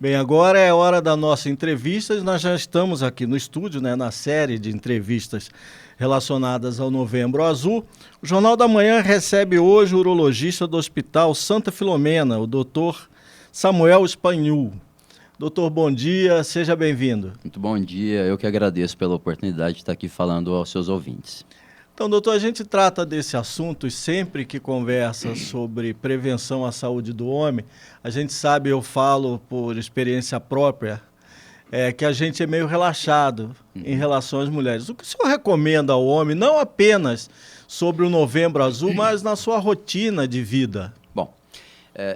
Bem, agora é hora da nossa entrevista. Nós já estamos aqui no estúdio, né, na série de entrevistas relacionadas ao Novembro Azul. O Jornal da Manhã recebe hoje o urologista do Hospital Santa Filomena, o doutor Samuel Spanhul. Doutor, bom dia, seja bem-vindo. Muito bom dia, eu que agradeço pela oportunidade de estar aqui falando aos seus ouvintes. Então, doutor, a gente trata desse assunto e sempre que conversa sobre prevenção à saúde do homem, a gente sabe, eu falo por experiência própria, que a gente é meio relaxado em relação às mulheres. O que o senhor recomenda ao homem, não apenas sobre o Novembro Azul, mas na sua rotina de vida? Bom,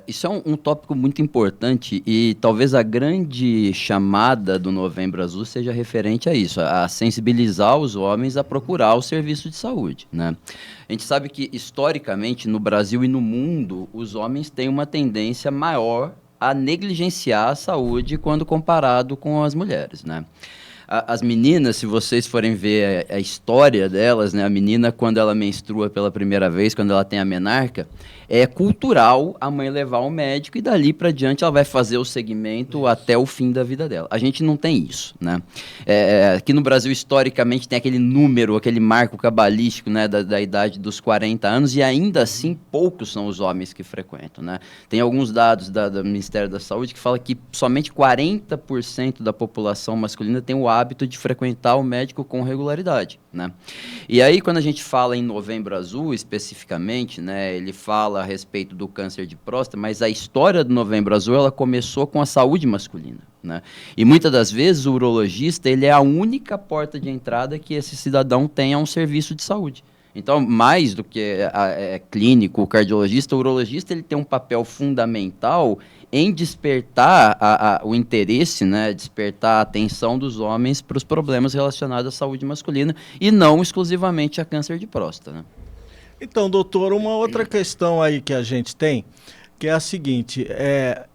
isso é um tópico muito importante e talvez a grande chamada do Novembro Azul seja referente a isso, a sensibilizar os homens a procurar o serviço de saúde, né? A gente sabe que, historicamente, no Brasil e no mundo, os homens têm uma tendência maior a negligenciar a saúde quando comparado com as mulheres, né? As meninas, se vocês forem ver a história delas, né, a menina, quando ela menstrua pela primeira vez, quando ela tem a menarca, é cultural a mãe levar ao médico e dali para diante ela vai fazer o segmento até o fim da vida dela. A gente não tem isso, né? Aqui no Brasil, historicamente, tem aquele número, aquele marco cabalístico, né, da idade dos 40 anos e ainda assim poucos são os homens que frequentam, né? Tem alguns dados do Ministério da Saúde que fala que somente 40% da população masculina tem o hábito de frequentar o médico com regularidade, né? E aí, quando a gente fala em Novembro Azul, especificamente, né, ele fala a respeito do câncer de próstata, mas a história do Novembro Azul, ela começou com a saúde masculina, né? E muitas das vezes o urologista, ele é a única porta de entrada que esse cidadão tem a um serviço de saúde. Então, mais do que clínico, o cardiologista, o urologista, ele tem um papel fundamental em despertar o interesse, né, despertar a atenção dos homens para os problemas relacionados à saúde masculina e não exclusivamente a câncer de próstata, né? Então, doutor, uma outra questão aí que a gente tem, que é a seguinte,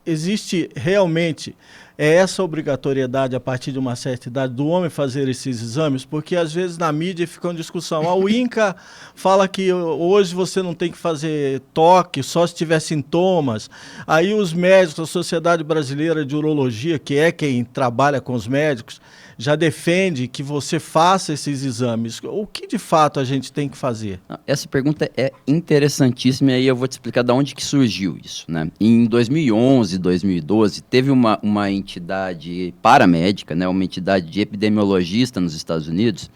existe realmente essa obrigatoriedade a partir de uma certa idade do homem fazer esses exames? Porque às vezes na mídia fica uma discussão, o INCA fala que hoje você não tem que fazer toque, só se tiver sintomas, aí os médicos, a Sociedade Brasileira de Urologia, que é quem trabalha com os médicos, já defende que você faça esses exames. O que de fato a gente tem que fazer? Essa pergunta é interessantíssima e aí eu vou te explicar de onde que surgiu isso, né? Em 2011, 2012, teve uma entidade paramédica, né, uma entidade de epidemiologista nos Estados Unidos,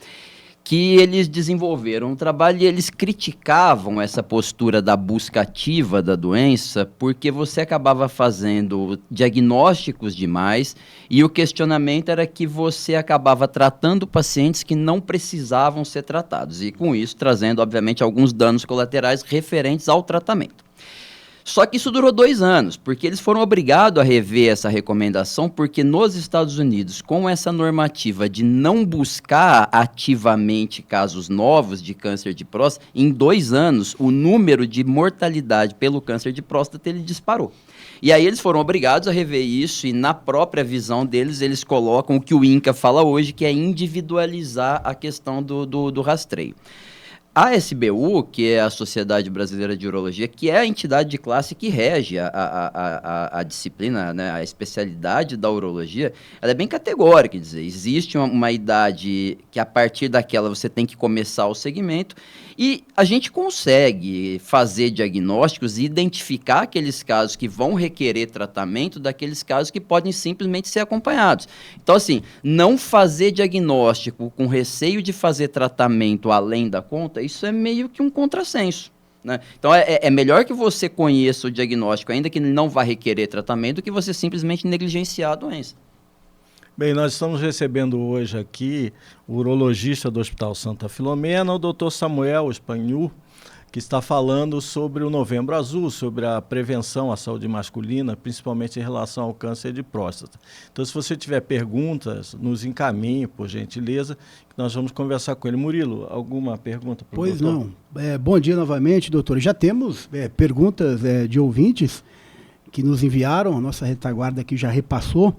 que eles desenvolveram um trabalho e eles criticavam essa postura da busca ativa da doença porque você acabava fazendo diagnósticos demais e o questionamento era que você acabava tratando pacientes que não precisavam ser tratados e com isso trazendo, obviamente, alguns danos colaterais referentes ao tratamento. Só que isso durou 2 anos, porque eles foram obrigados a rever essa recomendação, porque nos Estados Unidos, com essa normativa de não buscar ativamente casos novos de câncer de próstata, em 2 anos, o número de mortalidade pelo câncer de próstata, ele disparou. E aí eles foram obrigados a rever isso e na própria visão deles, eles colocam o que o INCA fala hoje, que é individualizar a questão do rastreio. A SBU, que é a Sociedade Brasileira de Urologia, que é a entidade de classe que rege a disciplina, né, a especialidade da urologia, ela é bem categórica, quer dizer, existe uma idade que a partir daquela você tem que começar o segmento e a gente consegue fazer diagnósticos e identificar aqueles casos que vão requerer tratamento daqueles casos que podem simplesmente ser acompanhados. Então, assim, não fazer diagnóstico com receio de fazer tratamento além da conta, isso é meio que um contrassenso, né? Então, é melhor que você conheça o diagnóstico, ainda que ele não vá requerer tratamento, do que você simplesmente negligenciar a doença. Bem, nós estamos recebendo hoje aqui o urologista do Hospital Santa Filomena, o doutor Samuel Spanhul, que está falando sobre o Novembro Azul, sobre a prevenção à saúde masculina, principalmente em relação ao câncer de próstata. Então, se você tiver perguntas, nos encaminhe, por gentileza, que nós vamos conversar com ele. Murilo, alguma pergunta para o doutor? Pois não. Bom dia novamente, doutor. Já temos perguntas de ouvintes que nos enviaram, a nossa retaguarda aqui já repassou.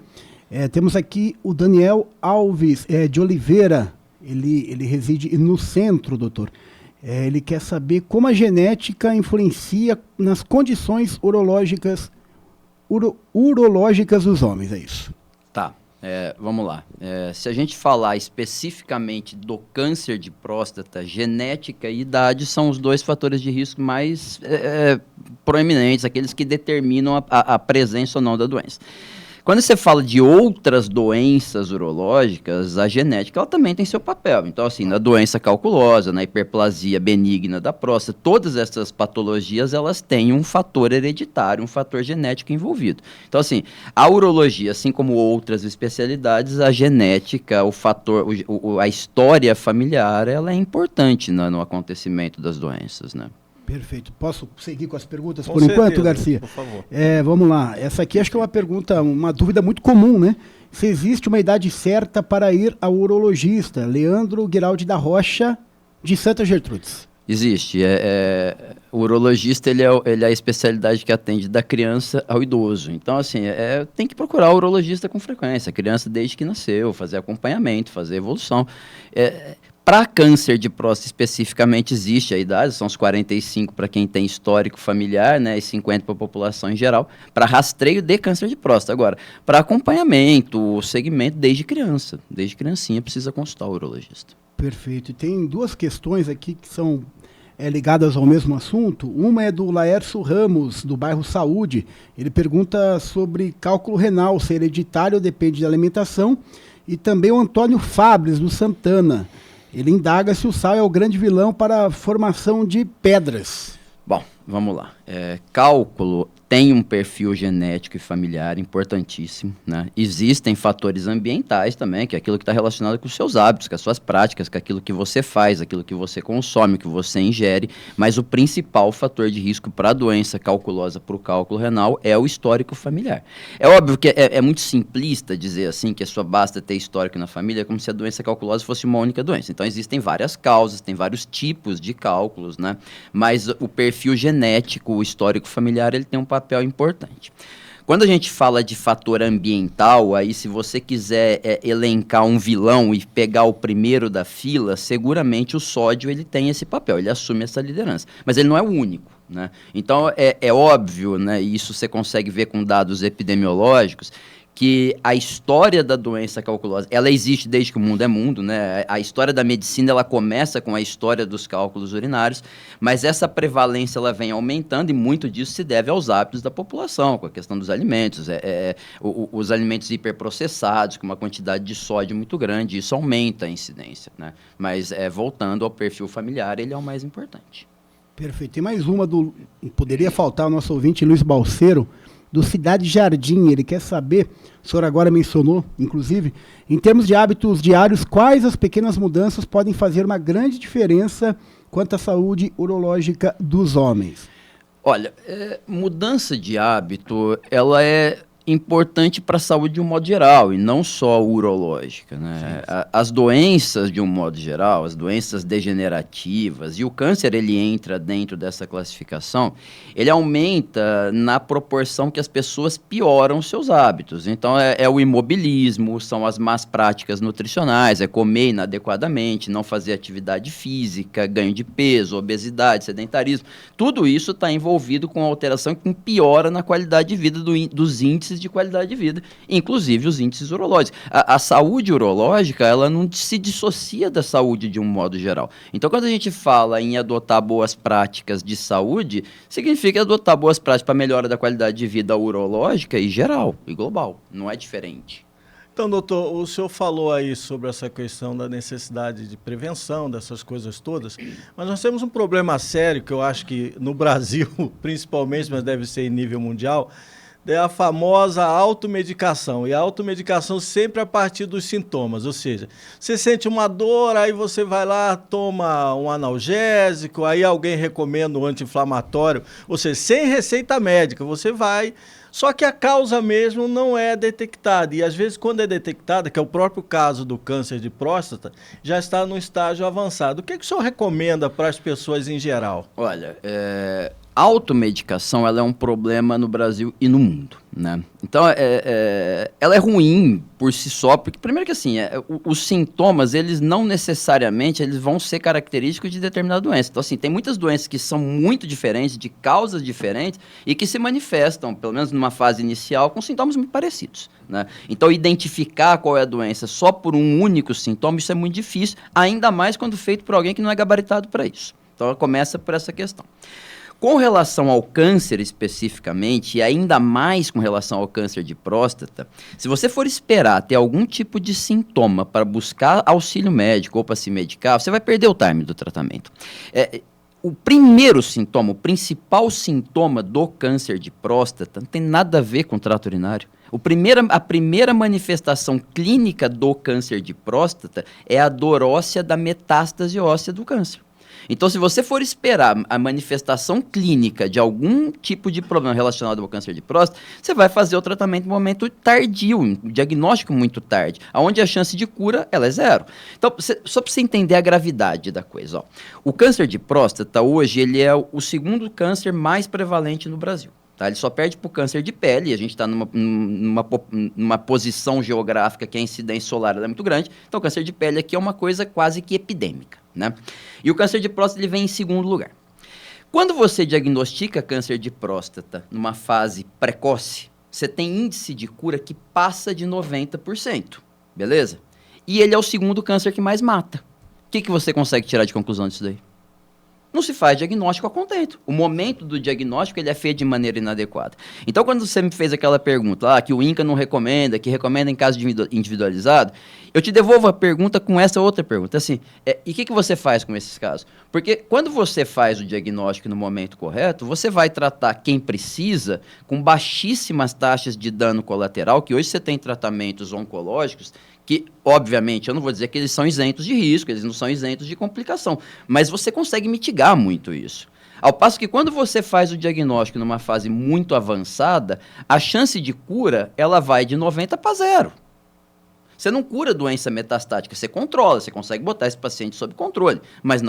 Temos aqui o Daniel Alves de Oliveira, ele reside no centro, doutor. Ele quer saber como a genética influencia nas condições urológicas urológicas dos homens, é isso. Tá, vamos lá. Se a gente falar especificamente do câncer de próstata, genética e idade são os dois fatores de risco mais proeminentes, aqueles que determinam a presença ou não da doença. Quando você fala de outras doenças urológicas, a genética ela também tem seu papel. Então, assim, na doença calculosa, na hiperplasia benigna da próstata, todas essas patologias, elas têm um fator hereditário, um fator genético envolvido. Então, assim, a urologia, assim como outras especialidades, a genética, o fator, a história familiar, ela é importante no acontecimento das doenças, né? Perfeito. Posso seguir com as perguntas Com por certeza, enquanto, Garcia? por favor. Vamos lá. Essa aqui acho que é uma pergunta, uma dúvida muito comum, né? Se existe uma idade certa para ir ao urologista? Leandro Guiraldi da Rocha, de Santa Gertrudes. Existe. O urologista ele é a especialidade que atende da criança ao idoso. Então, assim, tem que procurar o urologista com frequência. A criança desde que nasceu, fazer acompanhamento, fazer evolução. Para câncer de próstata especificamente existe a idade, são os 45 para quem tem histórico familiar, né, e 50 para a população em geral, para rastreio de câncer de próstata. Agora, para acompanhamento, segmento desde criancinha precisa consultar o urologista. Perfeito. E tem duas questões aqui que são ligadas ao mesmo assunto. Uma é do Laércio Ramos, do bairro Saúde. Ele pergunta sobre cálculo renal, se é hereditário ou depende da alimentação. E também o Antônio Fabres, do Santana. Ele indaga se o sal é o grande vilão para a formação de pedras. Bom, vamos lá. Cálculo tem um perfil genético e familiar importantíssimo, né? Existem fatores ambientais também, que é aquilo que está relacionado com os seus hábitos, com as suas práticas, com aquilo que você faz, aquilo que você consome, que você ingere, mas o principal fator de risco para a doença calculosa, para o cálculo renal, é o histórico familiar. É óbvio que é muito simplista dizer assim, que só basta ter histórico na família, como se a doença calculosa fosse uma única doença. Então existem várias causas, tem vários tipos de cálculos, né? Mas o perfil genético, o histórico familiar, ele tem um papel importante. Quando a gente fala de fator ambiental, aí se você quiser elencar um vilão e pegar o primeiro da fila, seguramente o sódio ele tem esse papel, ele assume essa liderança. Mas ele não é o único, né? Então é óbvio, né, e isso você consegue ver com dados epidemiológicos, que a história da doença calculosa, ela existe desde que o mundo é mundo, né? A história da medicina, ela começa com a história dos cálculos urinários, mas essa prevalência, ela vem aumentando e muito disso se deve aos hábitos da população, com a questão dos alimentos, os alimentos hiperprocessados, com uma quantidade de sódio muito grande, isso aumenta a incidência, né? Mas, voltando ao perfil familiar, ele é o mais importante. Perfeito. Tem mais uma poderia faltar o nosso ouvinte Luiz Balseiro, do Cidade Jardim. Ele quer saber, o senhor agora mencionou, inclusive, em termos de hábitos diários, quais as pequenas mudanças podem fazer uma grande diferença quanto à saúde urológica dos homens? Olha, mudança de hábito, ela é importante para a saúde de um modo geral, e não só urológica, né? As doenças, de um modo geral, as doenças degenerativas, e o câncer, ele entra dentro dessa classificação, ele aumenta na proporção que as pessoas pioram seus hábitos. Então, é o imobilismo, são as más práticas nutricionais, é comer inadequadamente, não fazer atividade física, ganho de peso, obesidade, sedentarismo. Tudo isso está envolvido com alteração que piora na qualidade de vida dos índices de qualidade de vida, inclusive os índices urológicos. A saúde urológica, ela não se dissocia da saúde de um modo geral. Então, quando a gente fala em adotar boas práticas de saúde, significa adotar boas práticas para melhora da qualidade de vida urológica e geral, e global. Não é diferente. Então, doutor, o senhor falou aí sobre essa questão da necessidade de prevenção, dessas coisas todas, mas nós temos um problema sério que eu acho que no Brasil, principalmente, mas deve ser em nível mundial, é a famosa automedicação. E a automedicação sempre a partir dos sintomas, ou seja, você sente uma dor, aí você vai lá, toma um analgésico, aí alguém recomenda um anti-inflamatório, ou seja, sem receita médica, você vai... Só que a causa mesmo não é detectada. E às vezes quando é detectada, que é o próprio caso do câncer de próstata, já está no estágio avançado. O que o senhor recomenda para as pessoas em geral? Olha, automedicação ela é um problema no Brasil e no mundo, né? Então, ela é ruim por si só, porque primeiro que assim, os sintomas, eles não necessariamente eles vão ser característicos de determinada doença. Então, assim, tem muitas doenças que são muito diferentes, de causas diferentes, e que se manifestam, pelo menos numa fase inicial, com sintomas muito parecidos, né? Então, identificar qual é a doença só por um único sintoma, isso é muito difícil, ainda mais quando feito por alguém que não é gabaritado para isso. Então, ela começa por essa questão. Com relação ao câncer especificamente, e ainda mais com relação ao câncer de próstata, se você for esperar ter algum tipo de sintoma para buscar auxílio médico ou para se medicar, você vai perder o time do tratamento. O primeiro sintoma, o principal sintoma do câncer de próstata não tem nada a ver com o trato urinário. A primeira manifestação clínica do câncer de próstata é a dor óssea da metástase óssea do câncer. Então, se você for esperar a manifestação clínica de algum tipo de problema relacionado ao câncer de próstata, você vai fazer o tratamento no momento tardio, um diagnóstico muito tarde, onde a chance de cura ela é zero. Então, só para você entender a gravidade da coisa, ó. O câncer de próstata, hoje, ele é o segundo câncer mais prevalente no Brasil. Tá? Ele só perde para o câncer de pele, a gente está numa posição geográfica que a incidência solar é muito grande, então o câncer de pele aqui é uma coisa quase que epidêmica, né? E o câncer de próstata ele vem em segundo lugar. Quando você diagnostica câncer de próstata numa fase precoce, você tem índice de cura que passa de 90%, beleza? E ele é o segundo câncer que mais mata. O que você consegue tirar de conclusão disso daí? Não se faz diagnóstico a contento. O momento do diagnóstico ele é feito de maneira inadequada. Então, quando você me fez aquela pergunta, que o INCA não recomenda, que recomenda em caso individualizado, eu te devolvo a pergunta com essa outra pergunta. Assim, e o que você faz com esses casos? Porque quando você faz o diagnóstico no momento correto, você vai tratar quem precisa com baixíssimas taxas de dano colateral, que hoje você tem tratamentos oncológicos que, obviamente, eu não vou dizer que eles são isentos de risco, eles não são isentos de complicação, mas você consegue mitigar muito isso. Ao passo que quando você faz o diagnóstico numa fase muito avançada, a chance de cura, ela vai de 90 para 0. Você não cura doença metastática, você controla, você consegue botar esse paciente sob controle, mas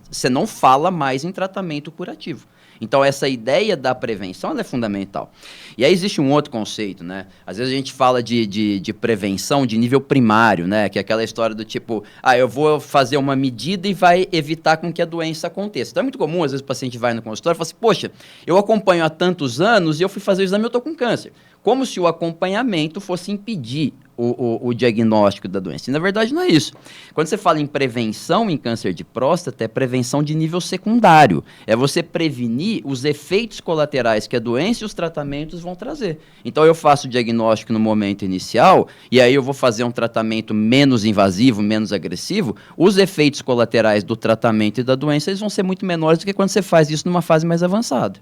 você não fala mais em tratamento curativo. Então, essa ideia da prevenção ela é fundamental. E aí existe um outro conceito, né? Às vezes a gente fala de prevenção de nível primário, né? Que é aquela história do tipo, eu vou fazer uma medida e vai evitar com que a doença aconteça. Então, é muito comum, às vezes o paciente vai no consultório e fala assim, poxa, eu acompanho há tantos anos e eu fui fazer o exame e eu estou com câncer. Como se o acompanhamento fosse impedir o diagnóstico da doença. E, na verdade, não é isso. Quando você fala em prevenção em câncer de próstata, é prevenção de nível secundário. É você prevenir os efeitos colaterais que a doença e os tratamentos vão trazer. Então, eu faço o diagnóstico no momento inicial, e aí eu vou fazer um tratamento menos invasivo, menos agressivo. Os efeitos colaterais do tratamento e da doença eles vão ser muito menores do que quando você faz isso numa fase mais avançada.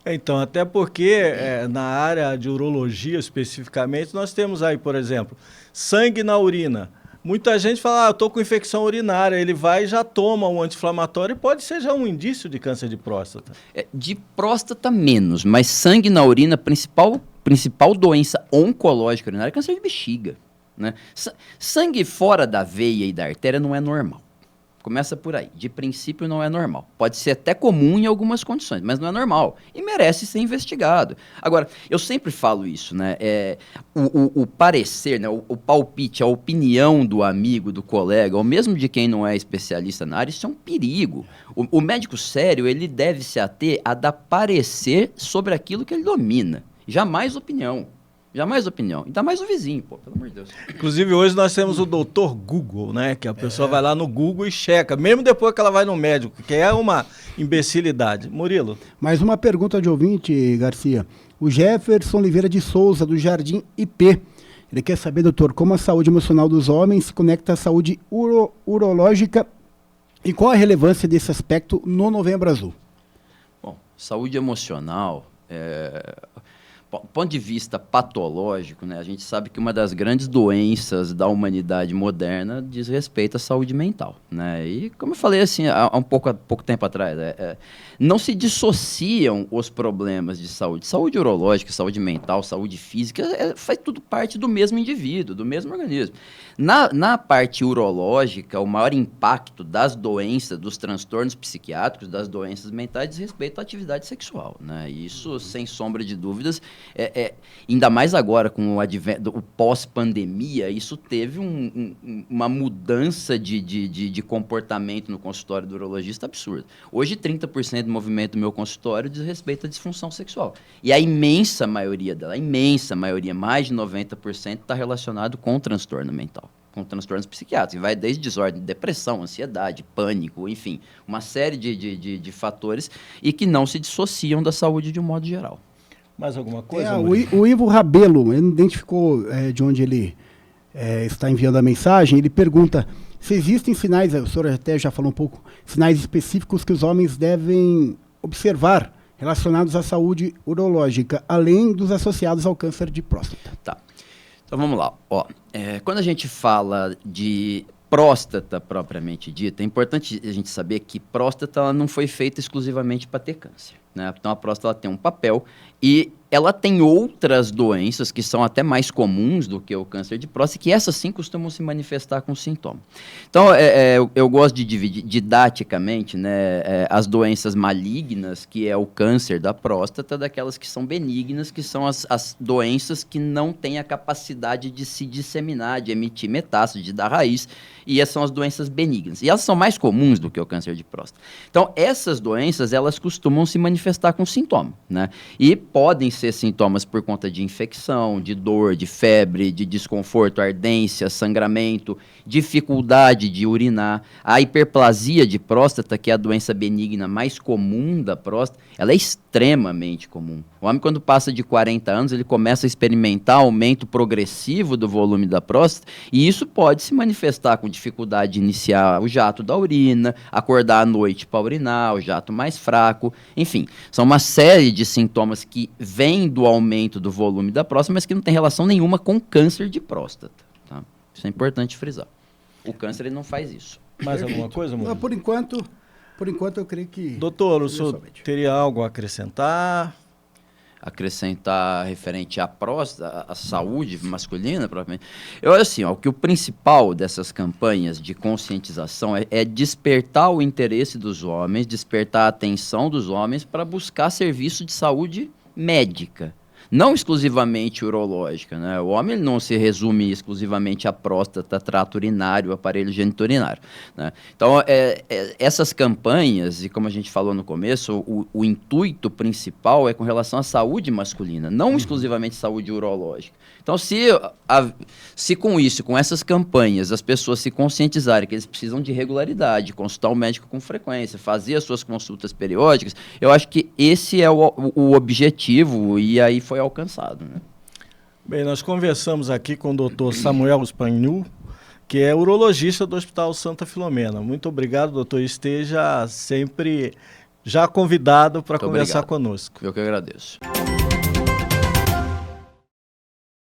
Então, até porque na área de urologia especificamente, nós temos aí, por exemplo, sangue na urina. Muita gente fala, eu estou com infecção urinária, ele vai e já toma um anti-inflamatório e pode ser já um indício de câncer de próstata. De próstata menos, mas sangue na urina, principal doença oncológica urinária é câncer de bexiga, né? Sangue fora da veia e da artéria não é normal. Começa por aí. De princípio, não é normal. Pode ser até comum em algumas condições, mas não é normal. E merece ser investigado. Agora, eu sempre falo isso, né? O parecer, né? O palpite, a opinião do amigo, do colega, ou mesmo de quem não é especialista na área, isso é um perigo. O médico sério, ele deve se ater a dar parecer sobre aquilo que ele domina. Jamais opinião. Jamais opinião. Ainda mais o vizinho, pelo amor de Deus. Inclusive, hoje nós temos o doutor Google, né? Que a pessoa vai lá no Google e checa, mesmo depois que ela vai no médico, que é uma imbecilidade. Murilo. Mais uma pergunta de ouvinte, Garcia. O Jefferson Oliveira de Souza, do Jardim IP. Ele quer saber, doutor, como a saúde emocional dos homens se conecta à saúde urológica e qual a relevância desse aspecto no Novembro Azul? Bom, saúde emocional ponto de vista patológico, né, a gente sabe que uma das grandes doenças da humanidade moderna diz respeito à saúde mental, né? E como eu falei assim há pouco tempo atrás, não se dissociam os problemas de saúde urológica, saúde mental, saúde física, faz tudo parte do mesmo indivíduo, do mesmo organismo. Na parte urológica, o maior impacto das doenças, dos transtornos psiquiátricos, das doenças mentais, diz respeito à atividade sexual, né? E isso, sem sombra de dúvidas, ainda mais agora com o advento, o pós-pandemia, isso teve uma mudança de comportamento no consultório do urologista absurda. Hoje, 30% do movimento do meu consultório diz respeito à disfunção sexual. E a imensa maioria dela, mais de 90%, está relacionado com transtorno mental, com transtornos psiquiátricos, e vai desde desordem de depressão, ansiedade, pânico, enfim, uma série de fatores e que não se dissociam da saúde de um modo geral. Mais alguma coisa? O Ivo Rabelo, ele identificou de onde ele está enviando a mensagem, ele pergunta se existem sinais, o senhor até já falou um pouco, sinais específicos que os homens devem observar relacionados à saúde urológica, além dos associados ao câncer de próstata. Tá. Então vamos lá. Quando a gente fala de próstata propriamente dita, é importante a gente saber que próstata ela não foi feita exclusivamente para ter câncer, né? Então a próstata ela tem um papel e ela tem outras doenças que são até mais comuns do que o câncer de próstata, que essas sim costumam se manifestar com sintoma. Então, eu gosto de dividir didaticamente, né, as doenças malignas, que é o câncer da próstata, daquelas que são benignas, que são as doenças que não têm a capacidade de se disseminar, de emitir metástase, de dar raiz, e essas são as doenças benignas. E elas são mais comuns do que o câncer de próstata. Então, essas doenças, elas costumam se manifestar com sintoma, né? E podem ser sintomas por conta de infecção, de dor, de febre, de desconforto, ardência, sangramento, dificuldade de urinar. A hiperplasia de próstata, que é a doença benigna mais comum da próstata, ela é extremamente comum. O homem, quando passa de 40 anos, ele começa a experimentar aumento progressivo do volume da próstata, e isso pode se manifestar com dificuldade de iniciar o jato da urina, acordar à noite para urinar, o jato mais fraco, enfim, são uma série de sintomas que vêm do aumento do volume da próstata, mas que não tem relação nenhuma com câncer de próstata, tá? Isso é importante frisar. O câncer ele não faz isso. Mais alguma coisa, Murilo? Por enquanto eu creio que... Doutor, o senhor teria algo a acrescentar referente à próstata, à saúde masculina, propriamente? Eu acho assim, que o principal dessas campanhas de conscientização é despertar o interesse dos homens, despertar a atenção dos homens para buscar serviço de saúde médica. Não exclusivamente urológica, né? O homem não se resume exclusivamente à próstata, trato urinário, aparelho geniturinário, né? Então, essas campanhas, e como a gente falou no começo, o intuito principal é com relação à saúde masculina, não exclusivamente saúde urológica. Então, se com isso, com essas campanhas, as pessoas se conscientizarem que eles precisam de regularidade, consultar o médico com frequência, fazer as suas consultas periódicas, eu acho que esse é o objetivo e aí foi alcançado, né? Bem, nós conversamos aqui com o doutor Samuel Spagnu, que é urologista do Hospital Santa Filomena. Muito obrigado, doutor. Esteja sempre já convidado para conversar conosco. Eu que agradeço.